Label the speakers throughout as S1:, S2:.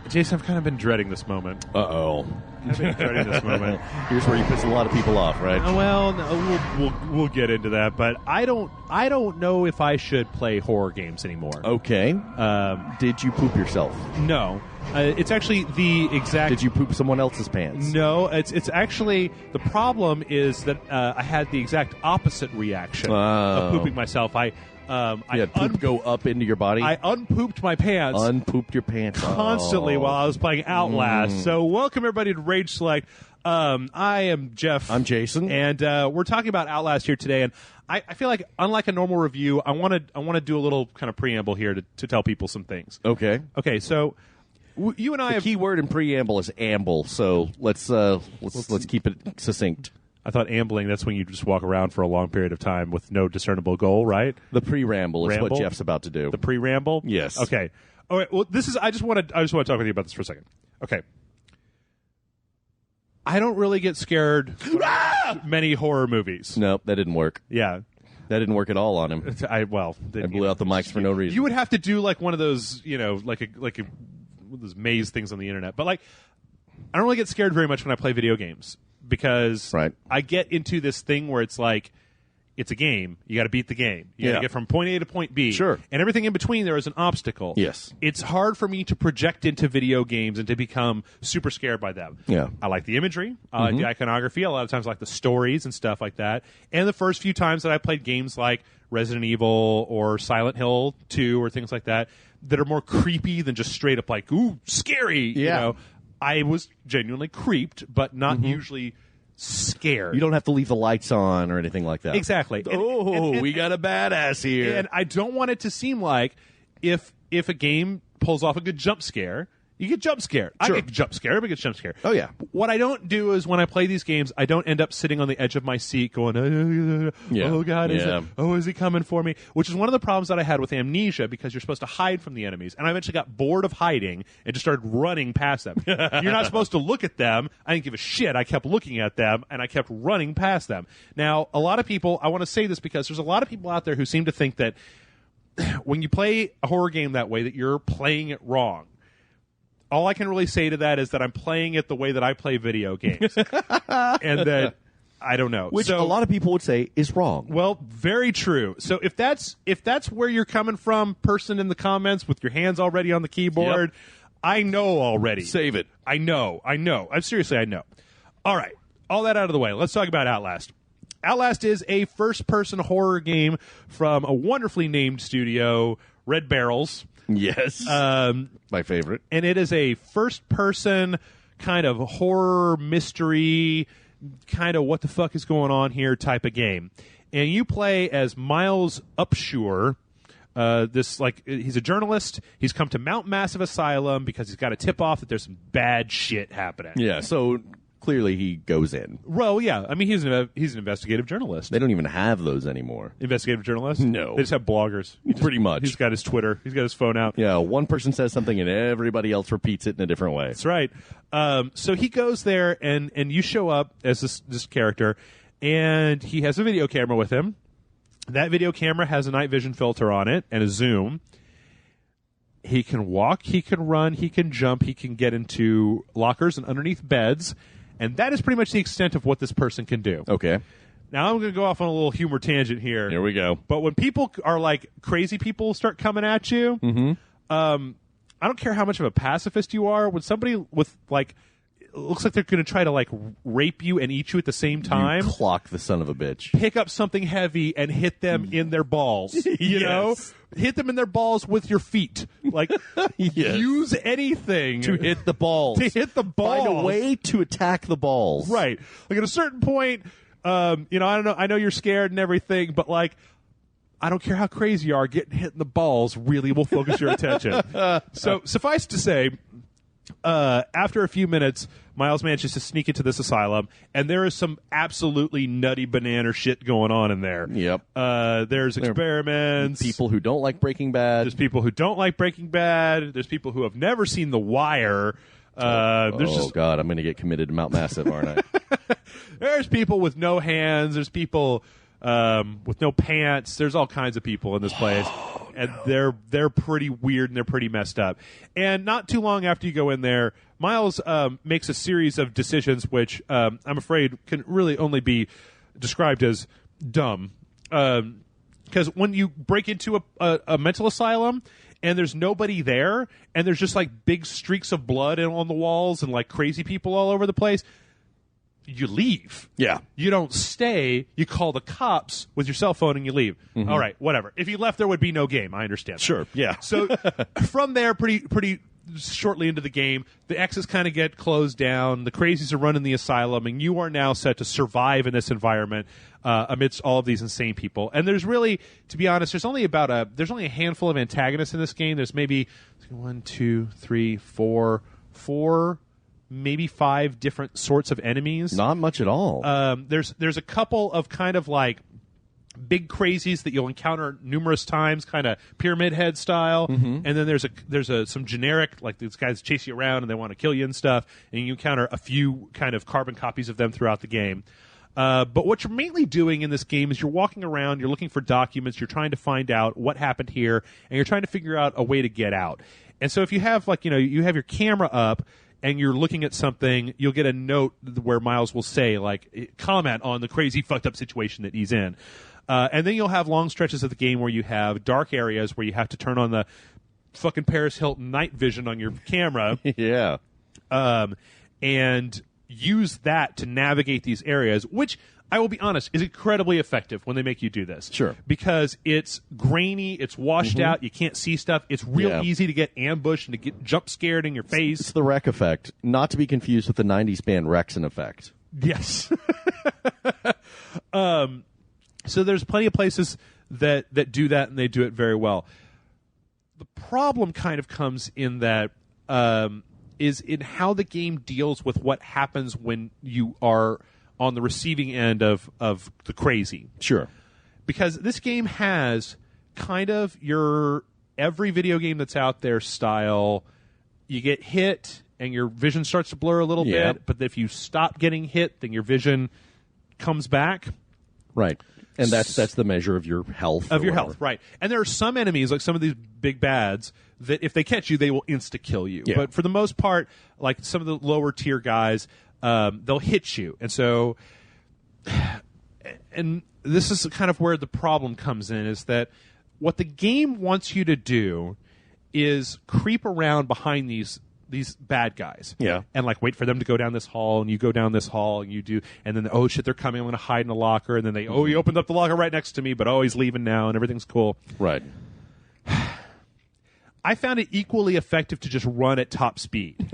S1: Jason, I've kind of been dreading this moment.
S2: Uh-oh.
S1: I've been dreading this moment.
S2: Here's where you piss a lot of people off, right?
S1: Well, no, we'll get into that, but I don't know if I should play horror games anymore.
S2: Okay. Did you poop yourself?
S1: No. It's actually the exact...
S2: Did you poop someone else's pants?
S1: No, it's actually... The problem is that I had the exact opposite reaction of pooping myself.
S2: Poop go up into your body?
S1: I unpooped my pants.
S2: Unpooped your pants.
S1: Constantly while I was playing Outlast. So welcome everybody to Rage Select. I am Jeff.
S2: I'm Jason.
S1: And we're talking about Outlast here today. And I feel like, unlike a normal review, I want to do a little kind of preamble here to tell people some things.
S2: Okay.
S1: Okay, so... You and I
S2: the key word in preamble is amble, so let's keep it succinct.
S1: I thought ambling, that's when you just walk around for a long period of time with no discernible goal, right?
S2: The pre-ramble is what Jeff's about to do.
S1: The pre-ramble?
S2: Yes.
S1: Okay. All right, well, I just want to talk with you about this for a second. Okay. I don't really get scared many horror movies.
S2: No, that didn't work.
S1: Yeah.
S2: That didn't work at all on him. I blew out the mics for no reason.
S1: You would have to do like one of those, like those maze things on the internet. But like, I don't really get scared very much when I play video games because I get into this thing where it's like, it's a game. You got to beat the game. You got to get from point A to point B.
S2: Sure.
S1: And everything in between there is an obstacle.
S2: Yes.
S1: It's hard for me to project into video games and to become super scared by them.
S2: Yeah.
S1: I like the imagery. I like the iconography. A lot of times I like the stories and stuff like that. And the first few times that I played games like Resident Evil or Silent Hill 2 or things like that are more creepy than just straight up like, ooh, scary.
S2: Yeah.
S1: You know, I was genuinely creeped, but not usually scared.
S2: You don't have to leave the lights on or anything like that.
S1: Exactly.
S2: And we got a badass here.
S1: And I don't want it to seem like if a game pulls off a good jump scare, you get jump scared.
S2: Sure.
S1: I get jump scared, but I get jump scared.
S2: Oh, yeah.
S1: What I don't do is when I play these games, I don't end up sitting on the edge of my seat going, oh, God, is he coming for me? Which is one of the problems that I had with Amnesia because you're supposed to hide from the enemies. And I eventually got bored of hiding and just started running past them. You're not supposed to look at them. I didn't give a shit. I kept looking at them, and I kept running past them. Now, a lot of people, I want to say this because there's a lot of people out there who seem to think that when you play a horror game that way, that you're playing it wrong. All I can really say to that is that I'm playing it the way that I play video games. And that, I don't know.
S2: Which a lot of people would say is wrong.
S1: Well, very true. So if that's where you're coming from, person in the comments with your hands already on the keyboard, I know already.
S2: Save it.
S1: I know. I know. I know. All right. All that out of the way. Let's talk about Outlast. Outlast is a first-person horror game from a wonderfully named studio, Red Barrels.
S2: Yes. My favorite.
S1: And it is a first-person kind of horror, mystery, kind of what the fuck is going on here type of game. And you play as Miles Upshur. He's a journalist. He's come to Mount Massive Asylum because he's got a tip-off that there's some bad shit happening.
S2: Yeah, so clearly he goes in.
S1: Well, yeah. I mean, he's an investigative journalist.
S2: They don't even have those anymore.
S1: Investigative journalist?
S2: No.
S1: They just have bloggers.
S2: Pretty much.
S1: He's got his Twitter. He's got his phone out.
S2: Yeah, one person says something and everybody else repeats it in a different way.
S1: That's right. So he goes there, and you show up as this character, and he has a video camera with him. That video camera has a night vision filter on it and a zoom. He can walk, he can run, he can jump, he can get into lockers and underneath beds. And that is pretty much the extent of what this person can do.
S2: Okay.
S1: Now, I'm going to go off on a little humor tangent here.
S2: Here we go.
S1: But when people are like, crazy people start coming at you, I don't care how much of a pacifist you are. When somebody with, like, it looks like they're going to try to, like, rape you and eat you at the same time.
S2: You clock the son of a bitch.
S1: Pick up something heavy and hit them in their balls. You know? Hit them in their balls with your feet. Like, use anything
S2: to hit the balls.
S1: To hit the balls.
S2: Find a way to attack the balls.
S1: Right. Like, at a certain point, I don't know. I know you're scared and everything, but, like, I don't care how crazy you are. Getting hit in the balls really will focus your attention. So, suffice to say, after a few minutes, Miles manages to sneak into this asylum, and there is some absolutely nutty banana shit going on in there.
S2: Yep.
S1: There's experiments.
S2: People who don't like Breaking Bad.
S1: There's people who don't like Breaking Bad. There's people who have never seen The Wire.
S2: God, I'm going to get committed to Mount Massive, aren't I?
S1: There's people with no hands. There's people with no pants. There's all kinds of people in this place, and they're pretty weird and they're pretty messed up. And not too long after you go in there, Miles makes a series of decisions which I'm afraid can really only be described as dumb. Because when you break into a mental asylum and there's nobody there and there's just like big streaks of blood on the walls and like crazy people all over the place, you leave.
S2: Yeah.
S1: You don't stay. You call the cops with your cell phone and you leave. Mm-hmm. All right, whatever. If you left, there would be no game. I understand.
S2: Sure. Yeah.
S1: So from there, pretty shortly into the game, the X's kind of get closed down. The crazies are running the asylum, and you are now set to survive in this environment amidst all of these insane people. And there's really, to be honest, there's only a handful of antagonists in this game. There's maybe 1, 2, 3, 4, maybe 5 different sorts of enemies.
S2: Not much at all.
S1: There's a couple of kind of like big crazies that you'll encounter numerous times, kind of pyramid head style, and then there's some generic, like these guys chase you around and they want to kill you and stuff, and you encounter a few kind of carbon copies of them throughout the game. But what you're mainly doing in this game is you're walking around, you're looking for documents, you're trying to find out what happened here, and you're trying to figure out a way to get out. And so if you have you have your camera up and you're looking at something, you'll get a note where Miles will say, like, comment on the crazy fucked up situation that he's in. And then you'll have long stretches of the game where you have dark areas where you have to turn on the fucking Paris Hilton night vision on your camera.
S2: Yeah.
S1: And use that to navigate these areas, which, I will be honest, is incredibly effective when they make you do this.
S2: Sure.
S1: Because it's grainy, it's washed out, you can't see stuff. It's real easy to get ambushed and to get jump scared in your face.
S2: It's the Wreck effect, not to be confused with the 90s band Rexon effect.
S1: Yes. So there's plenty of places that do that, and they do it very well. The problem kind of comes in that is in how the game deals with what happens when you are on the receiving end of the crazy.
S2: Sure.
S1: Because this game has kind of your every video game that's out there style. You get hit, and your vision starts to blur a little bit, but if you stop getting hit, then your vision comes back.
S2: Right. And that's the measure of your health.
S1: Of your health, right. And there are some enemies, like some of these big bads, that if they catch you, they will insta-kill you.
S2: Yeah.
S1: But for the most part, like some of the lower tier guys, they'll hit you. And so, and this is kind of where the problem comes in, is that what the game wants you to do is creep around behind these bad guys.
S2: Yeah.
S1: And like wait for them to go down this hall, and you go down this hall, and you do, and then oh shit, they're coming, I'm going to hide in a locker, and then he opened up the locker right next to me, but he's leaving now, and everything's cool.
S2: Right.
S1: I found it equally effective to just run at top speed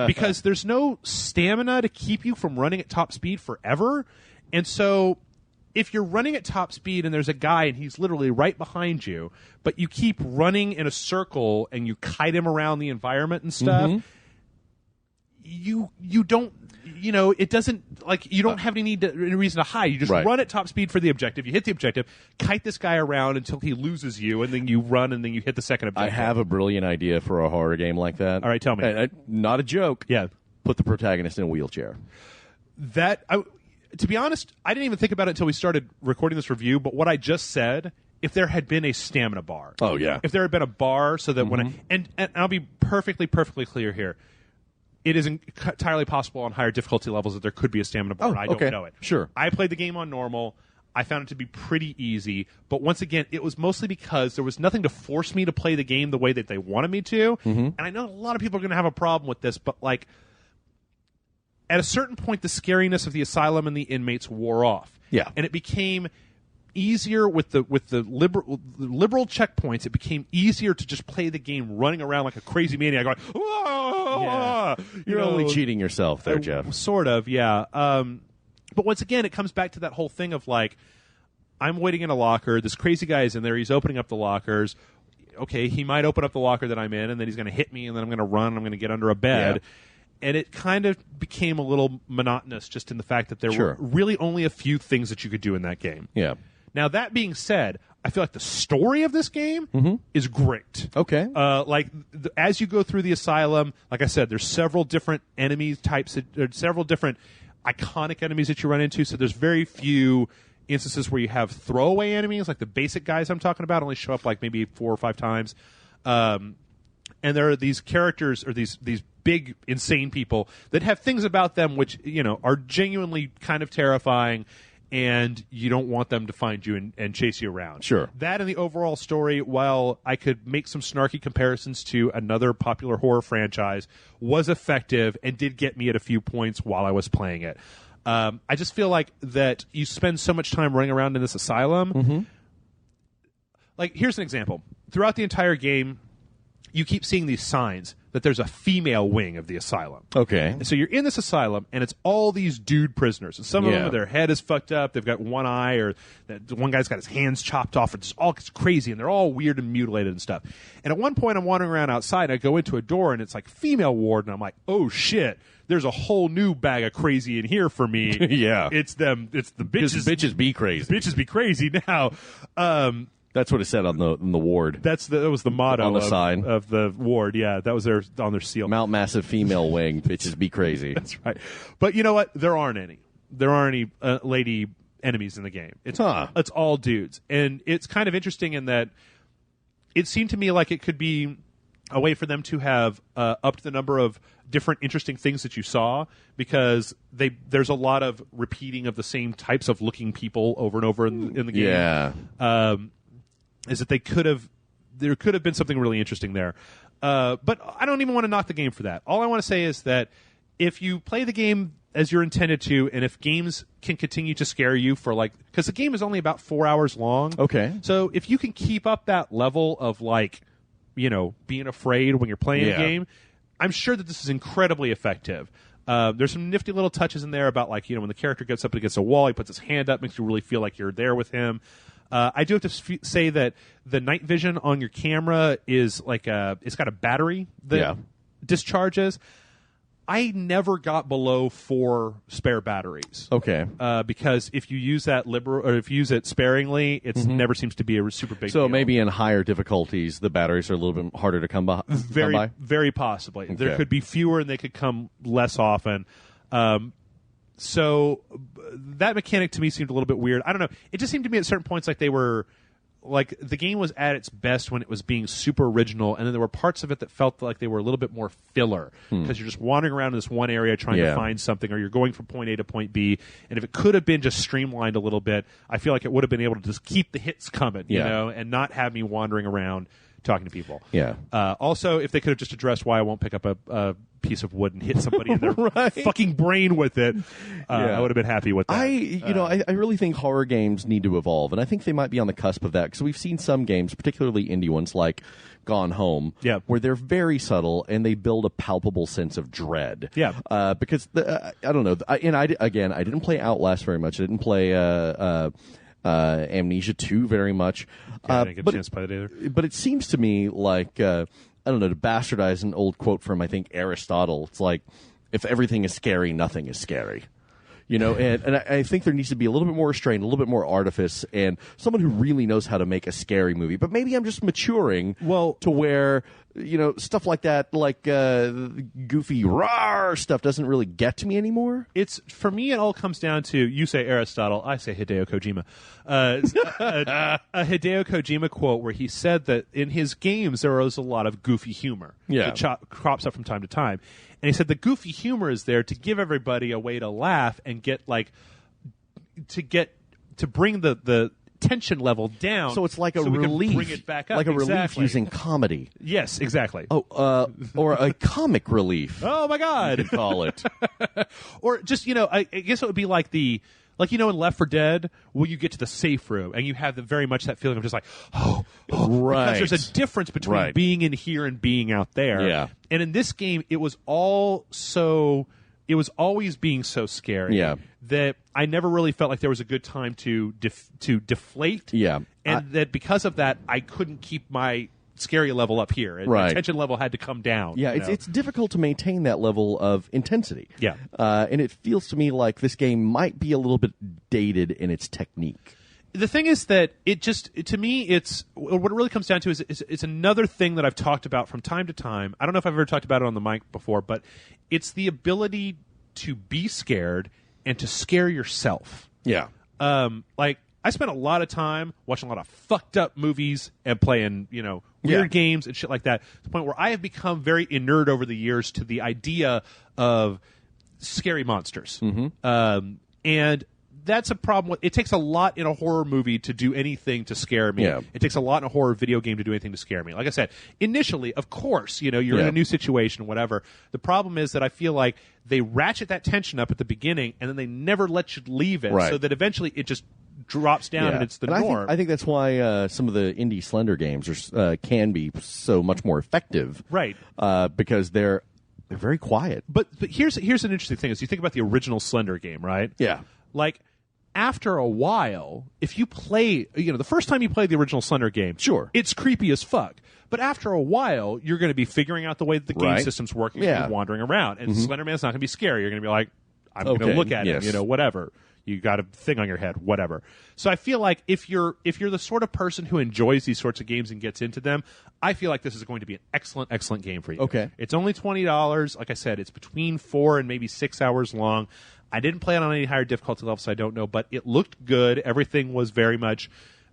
S1: because there's no stamina to keep you from running at top speed forever. And so if you're running at top speed and there's a guy and he's literally right behind you, but you keep running in a circle and you kite him around the environment and stuff, you don't, it doesn't, like, you don't have any reason to hide. You just run at top speed for the objective. You hit the objective, kite this guy around until he loses you, and then you run, and then you hit the second objective.
S2: I have a brilliant idea for a horror game like that.
S1: All right, tell me.
S2: Not a joke.
S1: Yeah.
S2: Put the protagonist in a wheelchair.
S1: To be honest, I didn't even think about it until we started recording this review, but what I just said, if there had been a stamina bar.
S2: Oh, yeah.
S1: If there had been a bar so that when and I'll be perfectly clear here, it is entirely possible on higher difficulty levels that there could be a stamina bar, and I don't know it.
S2: Sure.
S1: I played the game on normal. I found it to be pretty easy, but once again, it was mostly because there was nothing to force me to play the game the way that they wanted me to, and I know a lot of people are going to have a problem with this, but like, at a certain point, the scariness of the asylum and the inmates wore off.
S2: Yeah.
S1: And it became easier with the liberal checkpoints. It became easier to just play the game running around like a crazy maniac going, whoa!
S2: Yeah. You're only cheating yourself there, Jeff.
S1: Sort of, yeah. But once again, it comes back to that whole thing of like, I'm waiting in a locker. This crazy guy is in there. He's opening up the lockers. Okay, he might open up the locker that I'm in, and then he's going to hit me, and then I'm going to run, and I'm going to get under a bed. Yeah. And it kind of became a little monotonous just in the fact that there were really only a few things that you could do in that game.
S2: Yeah.
S1: Now, that being said, I feel like the story of this game is great.
S2: Okay.
S1: As you go through the asylum, like I said, there's several different enemy types, several different iconic enemies that you run into, so there's very few instances where you have throwaway enemies, like the basic guys I'm talking about, only show up like maybe 4 or 5 times. And there are these characters or these big, insane people that have things about them which, are genuinely kind of terrifying, and you don't want them to find you and chase you around.
S2: Sure.
S1: That and the overall story, while I could make some snarky comparisons to another popular horror franchise, was effective and did get me at a few points while I was playing it. I just feel like that you spend so much time running around in this asylum.
S2: Mm-hmm.
S1: Like, here's an example. Throughout the entire game, you keep seeing these signs that there's a female wing of the asylum.
S2: Okay.
S1: And so you're in this asylum, and it's all these dude prisoners. And some of them, their head is fucked up. They've got one eye, or one guy's got his hands chopped off. It's all crazy, and they're all weird and mutilated and stuff. And at one point, I'm wandering around outside. I go into a door, and it's like female ward, and I'm like, oh, shit. There's a whole new bag of crazy in here for me.
S2: Yeah.
S1: It's them. It's the bitches.
S2: Bitches be crazy.
S1: Bitches be crazy now.
S2: That's what it said on the ward.
S1: That was the motto
S2: on the sign
S1: of the ward. Yeah, that was on their seal.
S2: Mount Massive Female Wing. Bitches be crazy.
S1: That's right. But you know what? There aren't any. There aren't any lady enemies in the game. It's all dudes, and it's kind of interesting in that it seemed to me like it could be a way for them to have upped the number of different interesting things that you saw, because there's a lot of repeating of the same types of looking people over and over in the game.
S2: Yeah.
S1: Is that there could have been something really interesting there. But I don't even want to knock the game for that. All I want to say is that if you play the game as you're intended to, and if games can continue to scare you for because the game is only about 4 hours long.
S2: Okay.
S1: So if you can keep up that level of being afraid when you're playing a game, I'm sure that this is incredibly effective. There's some nifty little touches in there about when the character gets up against a wall, he puts his hand up, makes you really feel like you're there with him. I do have to say that the night vision on your camera is it's got a battery that discharges. I never got below 4 spare batteries.
S2: Okay.
S1: Because if you use that or if you use it sparingly, it never seems to be a super big deal.
S2: So maybe in higher difficulties, the batteries are a little bit harder to come by?
S1: Very possibly. Okay. There could be fewer, and they could come less often. So that mechanic to me seemed a little bit weird. I don't know. It just seemed to me at certain points like they were the game was at its best when it was being super original, and then there were parts of it that felt like they were a little bit more filler, because you're just wandering around in this one area trying to find something, or you're going from point A to point B. And if it could have been just streamlined a little bit, I feel like it would have been able to just keep the hits coming, and not have me wandering around talking to people.
S2: Yeah.
S1: Also, if they could have just addressed why I won't pick up a piece of wood and hit somebody in their fucking brain with it, I would have been happy with that.
S2: I really think horror games need to evolve, and I think they might be on the cusp of that, because we've seen some games, particularly indie ones like Gone Home, where they're very subtle and they build a palpable sense of dread.
S1: Yeah.
S2: Because I don't know, I didn't play Outlast very much. I didn't play Amnesia 2 very much.
S1: I didn't get a chance to play that either.
S2: But it seems to me like, I don't know, to bastardize an old quote from, I think, Aristotle, it's like, if everything is scary, nothing is scary. And I think there needs to be a little bit more restraint, a little bit more artifice, and someone who really knows how to make a scary movie. But maybe I'm just maturing to where, stuff like that, like goofy rawr stuff doesn't really get to me anymore.
S1: For me, it all comes down to, you say Aristotle, I say Hideo Kojima. A Hideo Kojima quote where he said that in his games there was a lot of goofy humor that crops up from time to time. And he said the goofy humor is there to give everybody a way to laugh and to bring the tension level down.
S2: So it's like a relief.
S1: Bring it back up.
S2: Like a relief using comedy.
S1: Yes, exactly.
S2: Or a comic relief.
S1: Oh my God.
S2: You could call it.
S1: Or just, I guess it would be like in Left 4 Dead, when you get to the safe room and you have very much that feeling of just like,
S2: right.
S1: Because there's a difference between being in here and being out there.
S2: Yeah.
S1: And in this game, it was always being so scary that I never really felt like there was a good time to deflate.
S2: Yeah.
S1: And that because of that, I couldn't keep my scary level up here. And my tension level had to come down.
S2: Yeah, it's difficult to maintain that level of intensity.
S1: Yeah.
S2: And it feels to me like this game might be a little bit dated in its technique.
S1: The thing is that to me, it's what it really comes down to is it's another thing that I've talked about from time to time. I don't know if I've ever talked about it on the mic before, but it's the ability to be scared and to scare yourself.
S2: Yeah.
S1: like I spent a lot of time watching a lot of fucked up movies and playing, weird games and shit like that, to the point where I have become very inured over the years to the idea of scary monsters. And that's a problem. It takes a lot in a horror movie to do anything to scare me.
S2: Yeah.
S1: It takes a lot in a horror video game to do anything to scare me. Like I said, initially, of course, you're in a new situation, whatever. The problem is that I feel like they ratchet that tension up at the beginning, and then they never let you leave it, so that eventually it just drops down and it's the norm.
S2: I think that's why some of the indie Slender games can be so much more effective,
S1: right?
S2: Because they're very quiet.
S1: But here's an interesting thing: is you think about the original Slender game, right?
S2: Yeah,
S1: like. After a while, if you play, the first time you play the original Slender game,
S2: sure,
S1: it's creepy as fuck. But after a while, you're going to be figuring out the way that the game system's working and wandering around. And Slender Man's not going to be scary. You're going to be like, I'm going to look at him, whatever. You got a thing on your head, whatever. So I feel like if you're the sort of person who enjoys these sorts of games and gets into them, I feel like this is going to be an excellent, excellent game for you.
S2: Okay.
S1: It's only $20. Like I said, it's between 4 and maybe 6 hours long. I didn't play it on any higher difficulty level, so I don't know, but it looked good. Everything was very much,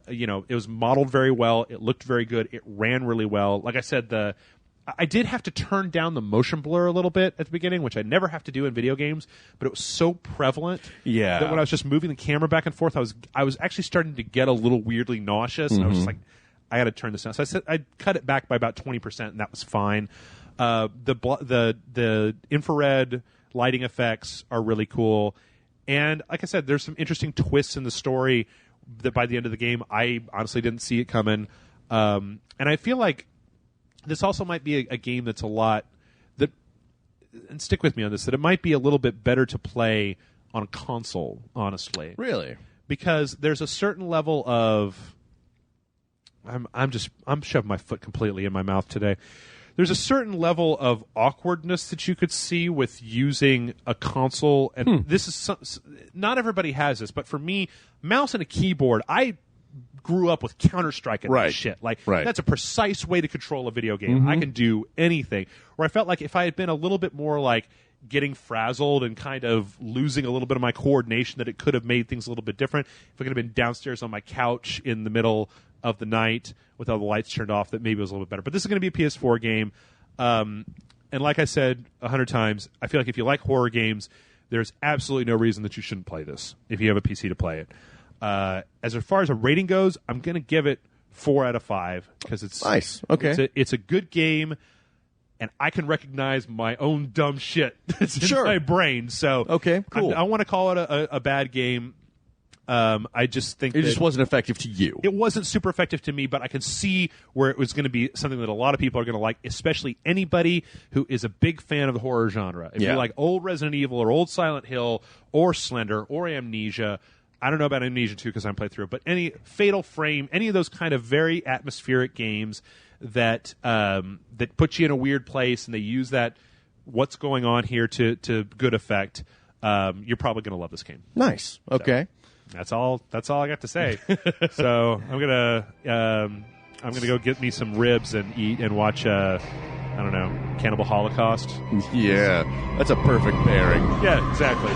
S1: it was modeled very well. It looked very good. It ran really well. Like I said, I did have to turn down the motion blur a little bit at the beginning, which I never have to do in video games, but it was so prevalent that when I was just moving the camera back and forth, I was actually starting to get a little weirdly nauseous, and I was just like, I got to turn this down. So I said I cut it back by about 20%, and that was fine. The infrared lighting effects are really cool, and like I said, there's some interesting twists in the story that by the end of the game I honestly didn't see it coming, and I feel like this also might be a game that's and stick with me on this, that it might be a little bit better to play on a console, honestly.
S2: Really?
S1: Because there's a certain level of I'm shoving my foot completely in my mouth today. There's a certain level of awkwardness that you could see with using a console, and this is not everybody has this, but for me, mouse and a keyboard, I grew up with Counter-Strike and that shit. That's a precise way to control a video game. I can do anything. Where I felt like if I had been a little bit more like getting frazzled and kind of losing a little bit of my coordination, that it could have made things a little bit different. If I could have been downstairs on my couch in the middle of the night with all the lights turned off, that maybe it was a little bit better. But this is going to be a PS4 game. And like I said 100 times, I feel like if you like horror games, there's absolutely no reason that you shouldn't play this if you have a PC to play it. As far as a rating goes, I'm going to give it 4 out of 5 because it's
S2: nice. Okay,
S1: it's a good game, and I can recognize my own dumb shit that's in my brain. So
S2: okay, cool.
S1: I want to call it a bad game. I just think
S2: it just wasn't effective to you.
S1: It wasn't super effective to me, but I can see where it was going to be something that a lot of people are going to like, especially anybody who is a big fan of the horror genre. If you like old Resident Evil or old Silent Hill or Slender or Amnesia, I don't know about Amnesia 2 because I haven't played through it, but any Fatal Frame, any of those kind of very atmospheric games that that put you in a weird place, and they use that what's going on here to good effect, you're probably going to love this game.
S2: Nice. Okay.
S1: So, that's all I got to say. So I'm gonna go get me some ribs and eat and watch I don't know, Cannibal Holocaust.
S2: Yeah, that's a perfect pairing.
S1: Yeah, exactly.